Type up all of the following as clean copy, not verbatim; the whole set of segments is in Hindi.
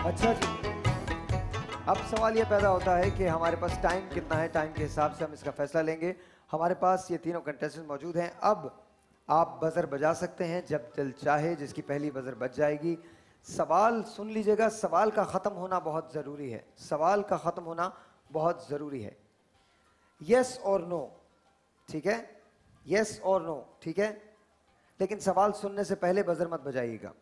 अच्छा जी, अब सवाल ये पैदा होता है कि हमारे पास टाइम कितना है, टाइम के हिसाब से हम इसका फैसला लेंगे। हमारे पास ये तीनों कंटेस्टेंट मौजूद हैं। अब आप बजर बजा सकते हैं जब दिल चाहे, जिसकी पहली बजर बज जाएगी। सवाल सुन लीजिएगा, सवाल का ख़त्म होना बहुत ज़रूरी है, सवाल का ख़त्म होना बहुत ज़रूरी है। यस और नो, ठीक है, यस और नो, ठीक है, लेकिन सवाल सुनने से पहले बजर मत बजाइएगा।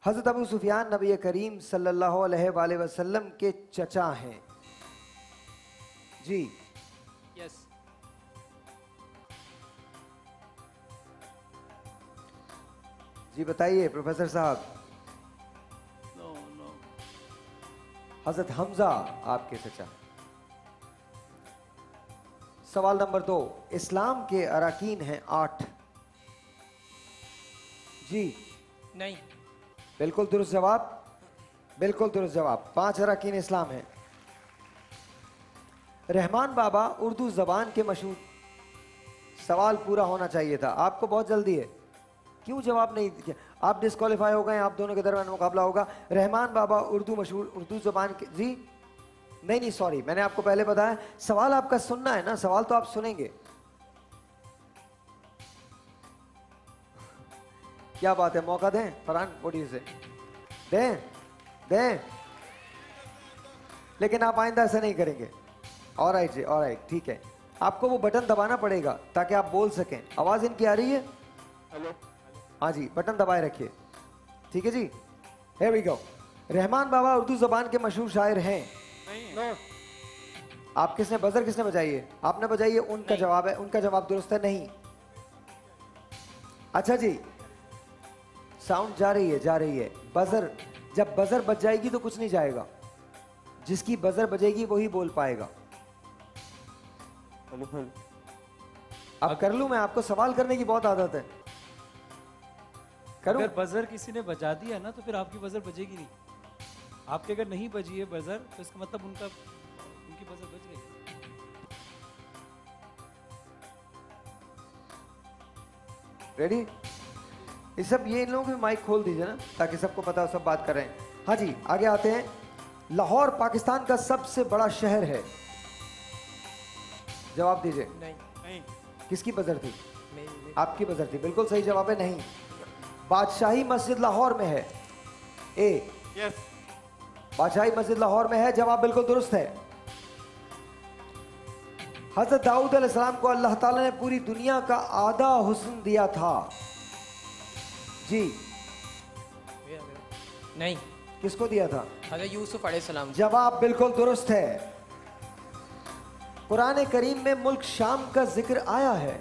हज़रत अबू सुफियान नबी करीम सल्लल्लाहु अलैहि वसल्लम के चचा हैं जी। यस। जी बताइए प्रोफेसर साहब। No no. हज़रत हमजा आपके चचा। सवाल नंबर 2, इस्लाम के अरकान हैं 8 जी। नहीं। बिल्कुल दुरुस्त जवाब, बिल्कुल दुरुस्त जवाब। 5 अरकान इस्लाम हैं। रहमान बाबा उर्दू जबान के मशहूर। सवाल पूरा होना चाहिए था, आपको बहुत जल्दी है, क्यों जवाब नहीं दिया? आप डिस्क्वालीफाई हो गए, आप दोनों के दरमियान मुकाबला होगा। रहमान बाबा उर्दू मशहूर उर्दू जबान के जी। नहीं सॉरी, मैंने आपको पहले बताया, सवाल आपका सुनना है ना, सवाल तो आप सुनेंगे। क्या बात है, मौका दें फरहान बोडियो से, दें दें, लेकिन आप आइंदा ऐसा नहीं करेंगे। ऑलराइट जी, ऑलराइट, ठीक है। आपको वो बटन दबाना पड़ेगा ताकि आप बोल सकें। आवाज इनकी आ रही है? हेलो। हाँ जी, बटन दबाए रखिए, ठीक है जी। Here we go। रहमान बाबा उर्दू जबान के मशहूर शायर हैं। नो। आप किसने बजर किसने बजाई है? आपने बजाई है, उनका जवाब है, उनका जवाब दुरुस्त है नहीं। अच्छा जी, साउंड जा रही है, जा रही है। बजर, जब बजर बज जाएगी तो कुछ नहीं जाएगा, जिसकी बजर बजेगी वही बोल पाएगा। अब कर लूं मैं? आपको सवाल करने की बहुत आदत है, करूं? अगर बजर किसी ने बजा दिया ना तो फिर आपकी बजर बजेगी नहीं। आपके अगर नहीं बजी है बजर तो इसका मतलब उनकी बजर बज गई। रेडी? ये सब, ये इन लोगों की माइक खोल दीजिए ना ताकि सबको पता हो, सब बात कर रहे हैं। हाँ जी, आगे आते हैं। लाहौर पाकिस्तान का सबसे बड़ा शहर है। जवाब दीजिए। नहीं। किसकी बजर थी? नहीं। आपकी बजर थी, बिल्कुल सही जवाब है नहीं। बादशाही मस्जिद लाहौर में है। ए यस। बादशाही मस्जिद लाहौर में है, जवाब बिल्कुल दुरुस्त है। हजरत दाऊद अलैहिस्सलाम को अल्लाह ताला ने पूरी दुनिया का आधा हुस्न दिया था जी। नहीं। किसको दिया था? हज़रत यूसुफ अलैहिस्सलाम। जवाब बिल्कुल दुरुस्त है। कुरान करीम में मुल्क शाम का जिक्र आया है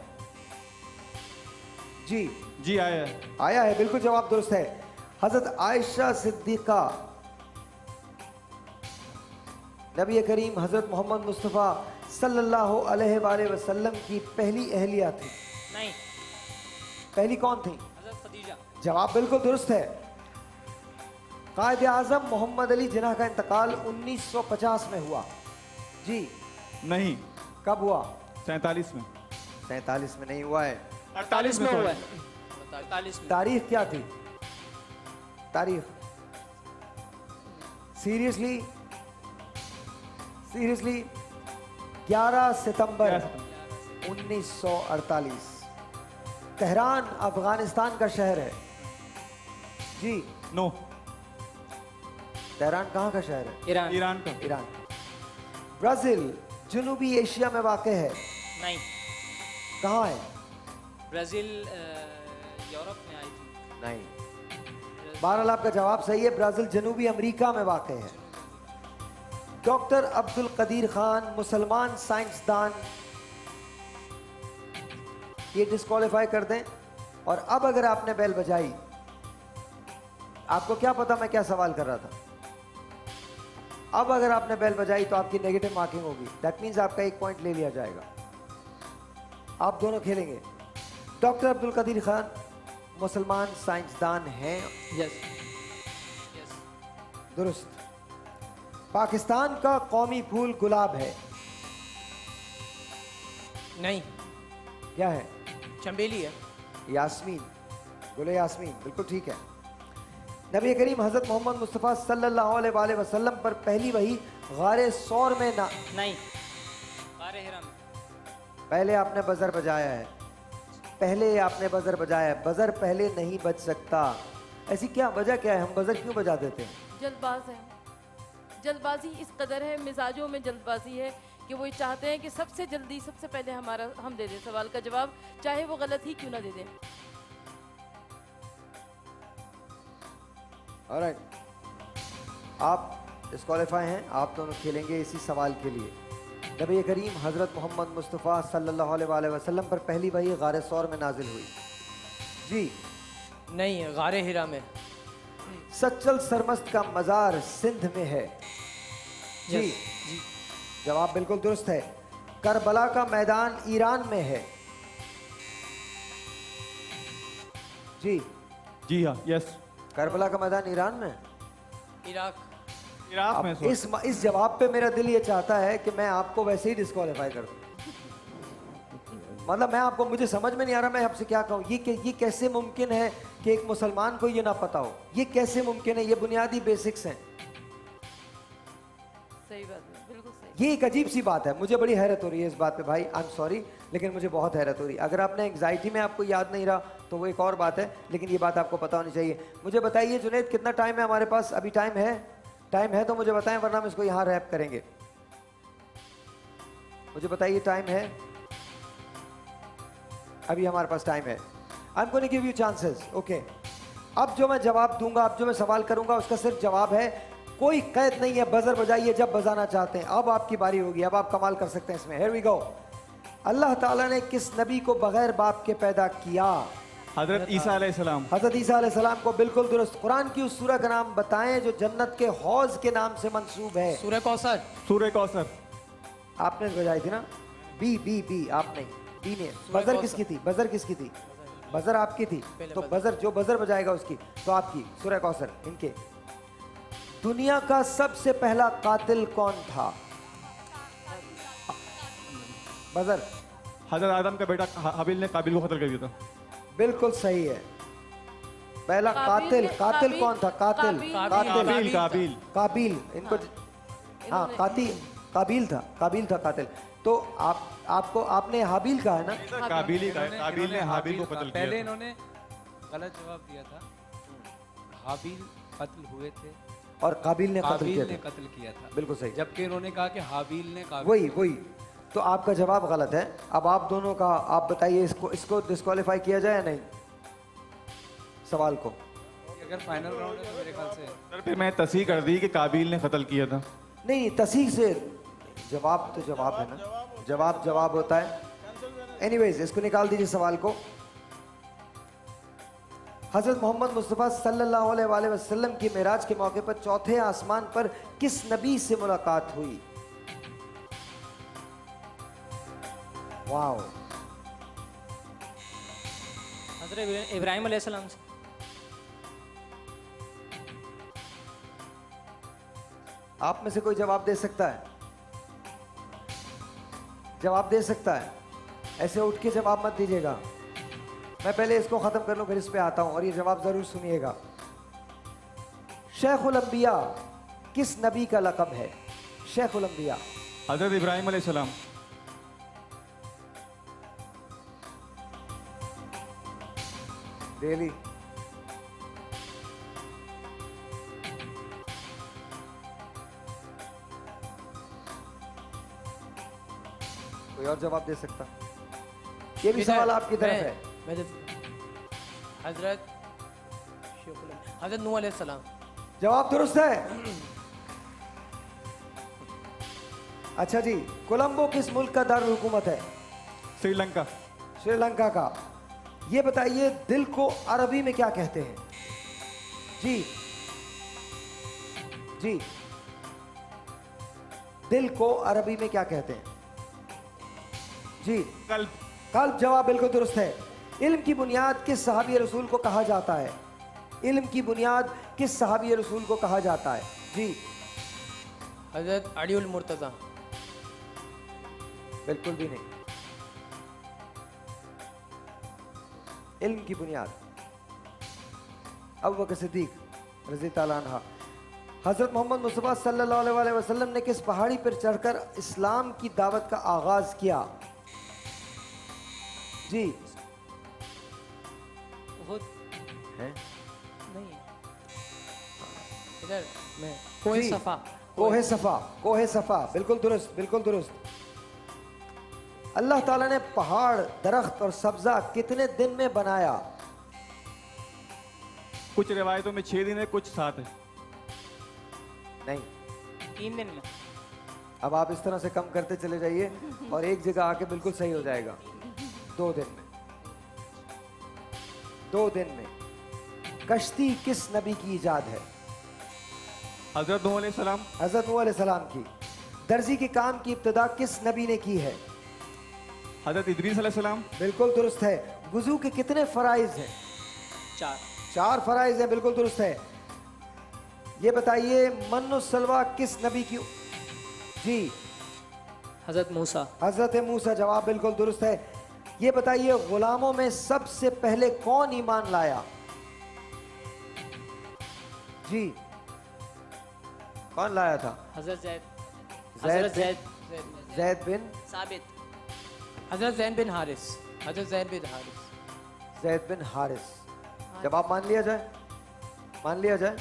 जी। जी आया है। आया है, बिल्कुल जवाब दुरुस्त है। हजरत आयशा सिद्दीका नबी करीम हजरत मोहम्मद मुस्तफ़ा सल्लल्लाहु अलैहि वसल्लम की पहली अहलिया थी। नहीं। पहली कौन थी? हज़रत खदीजा। जवाब बिल्कुल दुरुस्त है। कायद आज़म मोहम्मद अली जिन्ना का इंतकाल 1950 में हुआ जी। नहीं। कब हुआ? 47 में। 47 में नहीं हुआ है, 48 में हुआ है। 48 में। तारीख क्या थी? तारीख सीरियसली सीरियसली 11 सितंबर 1948। तेहरान अफगानिस्तान का शहर है जी। नो। तेहरान कहाँ का शहर है? ईरान। ईरान का। ईरान। ब्राजील जनूबी एशिया में वाक़ है। नहीं। कहाँ है? ब्राज़ील यूरोप में आई थी। नहीं। बहरहाल आपका जवाब सही है, ब्राजील जनूबी अमेरिका में वाक़ है। डॉक्टर अब्दुल कदीर खान मुसलमान साइंसदान, ये डिस्क्वालीफाई कर दें। और अब अगर आपने बेल बजाई, आपको क्या पता मैं क्या सवाल कर रहा था? अब अगर आपने बेल बजाई तो आपकी नेगेटिव मार्किंग होगी, दैट मीन्स आपका 1 पॉइंट ले लिया जाएगा। आप दोनों खेलेंगे। डॉक्टर अब्दुल कदीर खान मुसलमान साइंसदान हैं। यस। यस। दुरुस्त। पाकिस्तान का कौमी फूल गुलाब है। नहीं। क्या है? चमेली है। यास्मीन, गुले यास्मीन, बिल्कुल ठीक है। नबी करीम हज़रत मोहम्मद मुस्तफ़ा सल्लल्लाहु अलैहि वसल्लम पर पहली वही गारे सौर में ना। नहीं, गारे हिरा में। पहले आपने बजर बजाया है, पहले आपने बजर बजाया है, बजर पहले नहीं बज सकता। ऐसी क्या वजह क्या है, हम बजर क्यों बजा देते हैं? जल्दबाज है, जल्दबाजी इस कदर है, मिजाजों में जल्दबाजी है कि वो ये चाहते हैं कि सबसे जल्दी सबसे पहले हम दे दें सवाल का जवाब, चाहे वो गलत ही क्यों ना दे दें। ऑलराइट, आप डिस्क्वालीफाई हैं, आप दोनों खेलेंगे इसी सवाल के लिए। नबी करीम हज़रत मोहम्मद मुस्तफ़ा सल्लल्लाहु अलैहि वसल्लम पर पहली वही गारे सौर में नाजिल हुई। जी नहीं, गारे हिरा में। सच्चल सरमस्त का मज़ार सिंध में है। जी जी। जवाब बिल्कुल दुरुस्त है। करबला का मैदान ईरान में है। जी जी हाँ, यस। करबला का मैदान ईरान में, इराक। इराक अब में। इस जवाब पे मेरा दिल ये चाहता है कि मैं आपको वैसे ही डिस्क्वालीफाई कर दूं। मतलब मैं आपको, मुझे समझ में नहीं आ रहा मैं आपसे क्या कहूँ। ये कैसे मुमकिन है कि एक मुसलमान को ये ना पता हो? ये कैसे मुमकिन है? ये बुनियादी बेसिक्स हैं। सही बात है, बिल्कुल सही। ये एक अजीब सी बात है, मुझे बड़ी हैरत हो रही है इस बात पे भाई। आई एम सॉरी, लेकिन मुझे बहुत हैरत हो रही है। अगर आपने एंग्जाइटी में आपको याद नहीं रहा तो वो एक और बात है, लेकिन ये बात आपको पता होनी चाहिए। मुझे बताइए जुनैद, कितना टाइम है हमारे पास? अभी टाइम है? टाइम है तो मुझे बताएं, वरना हम इसको यहाँ रैप करेंगे। मुझे बताइए, टाइम है? अभी हमारे पास टाइम है। I am going to give you chances, okay. अब जो मैं जवाब दूंगा, अब जो मैं सवाल करूंगा, उसका सिर्फ जवाब है, कोई कैद नहीं है। बजर बजाइए जब बजाना चाहते हैं। अब आपकी बारी होगी, अब आप कमाल कर सकते हैं इसमें। Here we go. अल्लाह ताला ने किस नबी को बगैर बाप के पैदा किया? हजरत ईसा अलैहिस्सलाम। हजरत ईसा अलैहिस्सलाम को बिल्कुल दुरुस्त। कुरान की उस सूरह का नाम बताएं जो जन्नत के हौज के नाम से मंसूब है। सूरह कौसर। सूरह कौसर। आपने बजाई थी ना? बी बी बी, आप नहीं, बी ने। बजर किसकी थी? बजर किसकी थी? बजर आपकी थी। तो बजर, जो बजर बजाएगा उसकी, तो आपकी सूरह कौसर। इनके दुनिया का सबसे पहला कातिल कौन था? बजर। हजरत आदम का बेटा हाबिल ने काबिल को कत्ल कर दिया था। बिल्कुल सही है। पहला कातिल, कातिल कौन था? कातिल, काबिल। काबिल। काबिल। इनको हाँ, काबिल था, काबिल था कातिल। तो आपको, आपने हाबिल कहा है ना? काबिल ही का, काबिल ने हाबिल को कत्ल पहले किया था। इन्होंने गलत जवाब दिया था। हाबिल कत्ल हुए थे और काबिल ने कत्ल काबिल किया ने था। कत्ल किया था, बिल्कुल सही। जबकि इन्होंने कहा कि हाबिल ने काबिल। वही। तो आपका जवाब गलत है। अब आप दोनों का, आप बताइए, इसको डिस्क्वालीफाई किया जाए या नहीं सवाल को? अगर फाइनल राउंड है तो मेरे ख्याल से सर फिर मैं तस्हीह कर दी कि काबिल ने कत्ल किया था। नहीं, तस्हीह से जवाब तो जवाब है ना, जवाब होता है। एनीवेज, इसको निकाल दीजिए सवाल को। हजरत मोहम्मद मुस्तफ़ा सल्लल्लाहु अलैहि वसल्लम की मेराज के मौके पर चौथे आसमान पर किस नबी से मुलाकात हुई? वाओ। हजरत इब्राहिम अलैहिस्सलाम से। आप में से कोई जवाब दे सकता है? जवाब दे सकता है? ऐसे उठ के जवाब मत दीजिएगा। मैं पहले इसको खत्म कर लूं, फिर इस पे आता हूं, और ये जवाब जरूर सुनिएगा। शेखुल अंबिया किस नबी का लक़ब है? शेखुल अंबिया। हजरत इब्राहिम अलैहिस्सलाम। डेली कोई और जवाब दे सकता? ये भी सवाल आपकी तरफ है। हजरत नूह अलैहिस्सलाम। जवाब दुरुस्त है। अच्छा जी, कोलंबो किस मुल्क का दारुल हुकूमत है? श्रीलंका। श्रीलंका का। ये बताइए, दिल को अरबी में क्या कहते हैं? जी, दिल को अरबी में क्या कहते हैं? जी, कल्ब। जवाब बिल्कुल दुरुस्त है। इल्म की बुनियाद किस सहाबी रसूल को कहा जाता है? इल्म की बुनियाद किस सहाबी रसूल को कहा जाता है? जी, हजरत अलीउल मुर्तज़ा। बिल्कुल भी नहीं। इल्म की बुनियाद अबू बकर सिद्दीक। रज़ी ताला अन्हा। हज़रत मोहम्मद मुस्तफ़ा सल्लल्लाहु अलैहि वसल्लम ने किस पहाड़ी पर चढ़कर इस्लाम की दावत का आगाज़ किया? जी उहुद है नहीं है इधर में कोई जी, सफ़ा कोहे सफ़ा, कोहे सफ़ा, बिल्कुल दुरुस्त, बिल्कुल दुरुस्त। अल्लाह ताला ने पहाड़, दरख्त और सब्जा कितने दिन में बनाया? कुछ रिवायतों में 6 दिन है, कुछ 7 है। नहीं, 3 दिन में। अब आप इस तरह से कम करते चले जाइए और एक जगह आके बिल्कुल सही हो जाएगा। 2 दिन में, 2 दिन में। कश्ती किस नबी की इजाद है? हजरत नूह अलैहिस्सलाम। हज़रत नूह अलैहिस्सलाम की। दर्जी के काम की इब्तिदा किस नबी ने की है? हजरत इदरीस अलैहिस्सलाम। बिल्कुल दुरुस्त है। वुजू के कितने फराइज हैं? 4 4 फराइज हैं, बिल्कुल दुरुस्त है। ये बताइए मन्नो सलवा किस नबी की? जी हज़रत मूसा। हजरत मूसा, जवाब बिल्कुल दुरुस्त है। ये बताइए गुलामों में सबसे पहले कौन ईमान लाया? जी कौन लाया था? हज़रत जैद। जैद हज़रत बिन- जैद बिन साबित। हज़रत जैद बिन हारिस। हज़रत जैद बिन हारिस। जैद बिन हारिस। जवाब मान लिया जाए? मान लिया जाए?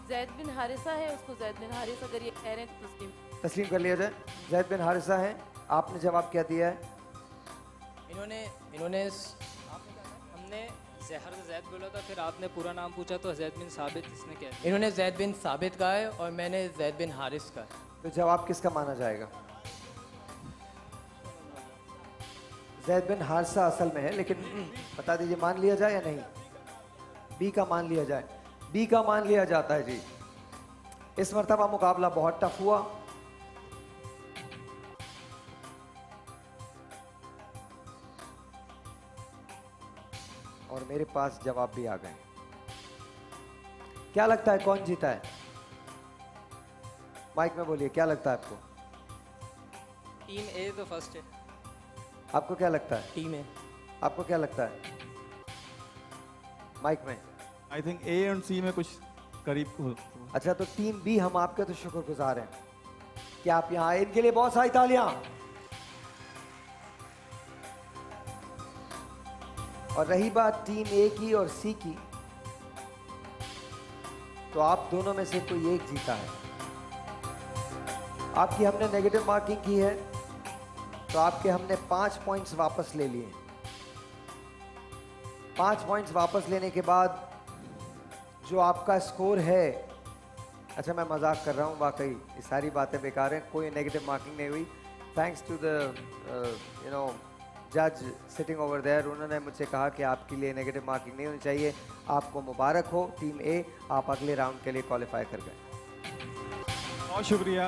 जैद बिन हारिसा है, उसको जैद बिन हारिस अगर ये कह रहे हैं तो तस्लीम। तस्लीम कर लिया जाए। जैद बिन हारिसा है। आपने जवाब क्या दिया है? इन्होंने हमने जहर से जैद बोला था, फिर आपने पूरा नाम पूछा तो जैद बिन साबित इसने क्या? इन्होंने जैद बिन साबित कहा है और मैंने जैद बिन हारिस कहा है। तो जवाब किसका माना जाएगा? जैद बिन हारिसा असल में है, लेकिन बता दीजिए मान लिया जाए या नहीं? बी का मान लिया जाए। बी का मान लिया जाता है जी। इस मरतबा मुकाबला बहुत टफ हुआ। और मेरे पास जवाब भी आ गए। क्या लगता है कौन जीता है? माइक में बोलिए, क्या लगता है आपको? टीम ए तो फर्स्ट है। आपको क्या लगता है? टीम ए। आपको क्या लगता है? माइक में। आई थिंक ए एंड सी में कुछ करीब हो। अच्छा, तो टीम बी, हम आपके तो शुक्रगुजार हैं कि आप यहाँ आए। इनके लिए बहुत सारी तालियां। और रही बात टीम ए की और सी की, तो आप दोनों में से कोई एक जीता है। आपकी हमने नेगेटिव मार्किंग की है, तो आपके हमने 5 पॉइंट्स वापस ले लिए। 5 पॉइंट्स वापस लेने के बाद जो आपका स्कोर है, अच्छा मैं मजाक कर रहा हूँ, वाकई ये सारी बातें बेकार हैं, कोई नेगेटिव मार्किंग नहीं हुई। थैंक्स टू द जज सिटिंग ओवर देयर, उन्होंने मुझसे कहा कि आपके लिए नेगेटिव मार्किंग नहीं होनी चाहिए। आपको मुबारक हो टीम ए, आप अगले राउंड के लिए क्वालिफाई कर गए। बहुत शुक्रिया।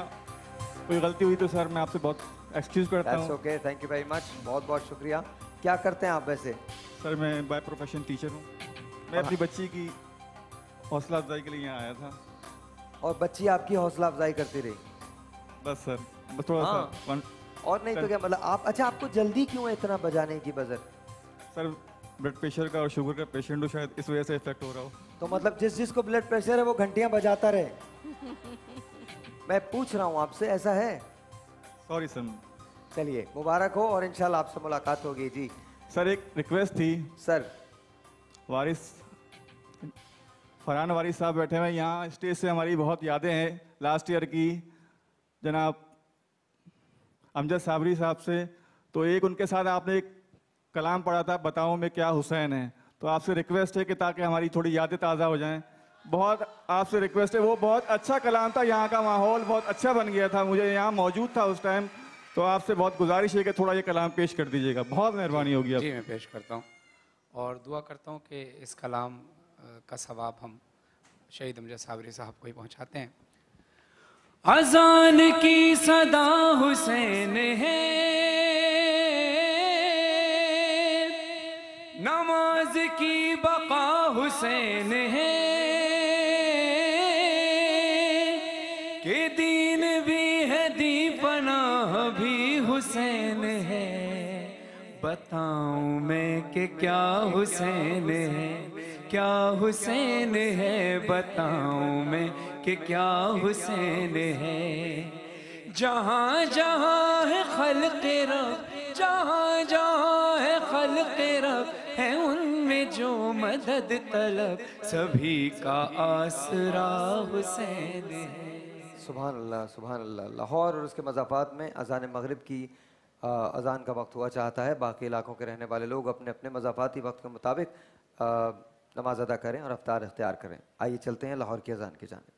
कोई गलती हुई तो सर मैं आपसे बहुत एक्सक्यूज करता दैट्स हूँ। Okay, thank you very much, बहुत बहुत शुक्रिया। क्या करते हैं आप वैसे? सर मैं बाय प्रोफेशन टीचर हूँ। मैं अपनी बच्ची की हौसला अफजाई के लिए यहाँ आया था। और बच्ची आपकी हौसला अफजाई करती रही? बस सर, बस थोड़ा हाँ। सा और नहीं तो क्या मतलब आप, अच्छा आपको जल्दी क्यों है इतना बजाने की बजर? सर ब्लड प्रेशर का और शुगर का पेशेंट हो, शायद इस वजह से इफेक्ट हो रहा हो। तो मतलब जिसको ब्लड प्रेशर है वो घंटियां बजाता रहे। मैं पूछ रहा हूँ आपसे, ऐसा है? Sorry sir. चलिए मुबारक हो और इंशाल्लाह आपसे मुलाकात होगी जी। सर एक रिक्वेस्ट थी। सर वारिस फरहान वारिस साहब बैठे हुए यहाँ, स्टेज से हमारी बहुत यादें हैं लास्ट ईयर की जनाब अमजद साबरी साहब से। तो एक उनके साथ आपने एक कलाम पढ़ा था, बताओ मैं क्या हुसैन है। तो आपसे रिक्वेस्ट है कि ताकि हमारी थोड़ी यादें ताज़ा हो जाएं, बहुत आपसे रिक्वेस्ट है। वो बहुत अच्छा कलाम था, यहाँ का माहौल बहुत अच्छा बन गया था, मुझे यहाँ मौजूद था उस टाइम। तो आपसे बहुत गुजारिश है कि थोड़ा ये कलाम पेश कर दीजिएगा, बहुत मेहरबानी होगी आप। जी मैं पेश करता हूँ और दुआ करता हूँ कि इस कलाम का सवाब हम शहीद अमजद साबरी साहब को ही पहुँचाते हैं। अजान की सदा हुसैन है, नमाज की बका हुसैन है, के दीन भी है दीपनाह भी हुसैन है। बताऊं मैं कि क्या हुसैन है, क्या हुसैन है, बताऊं मैं कि क्या हुसैन है। जहाँ जहाँ है खल्क़े रब, जहाँ जहाँ है खल्क़े रब, है उनमें जो मदद तलब, सभी का आसरा हुसैन है। सुभान अल्लाह, सुभान अल्लाह। लाहौर और उसके मज़ाफ़ात में अज़ान मगरिब की अज़ान का वक्त हुआ चाहता है। बाकी इलाकों के रहने वाले लोग अपने अपने मज़ाफ़ाती वक्त के मुताबिक नमाज अदा करें और अफ्तार इख्तियार करें। आइए चलते हैं लाहौर की अज़ान की जानिब।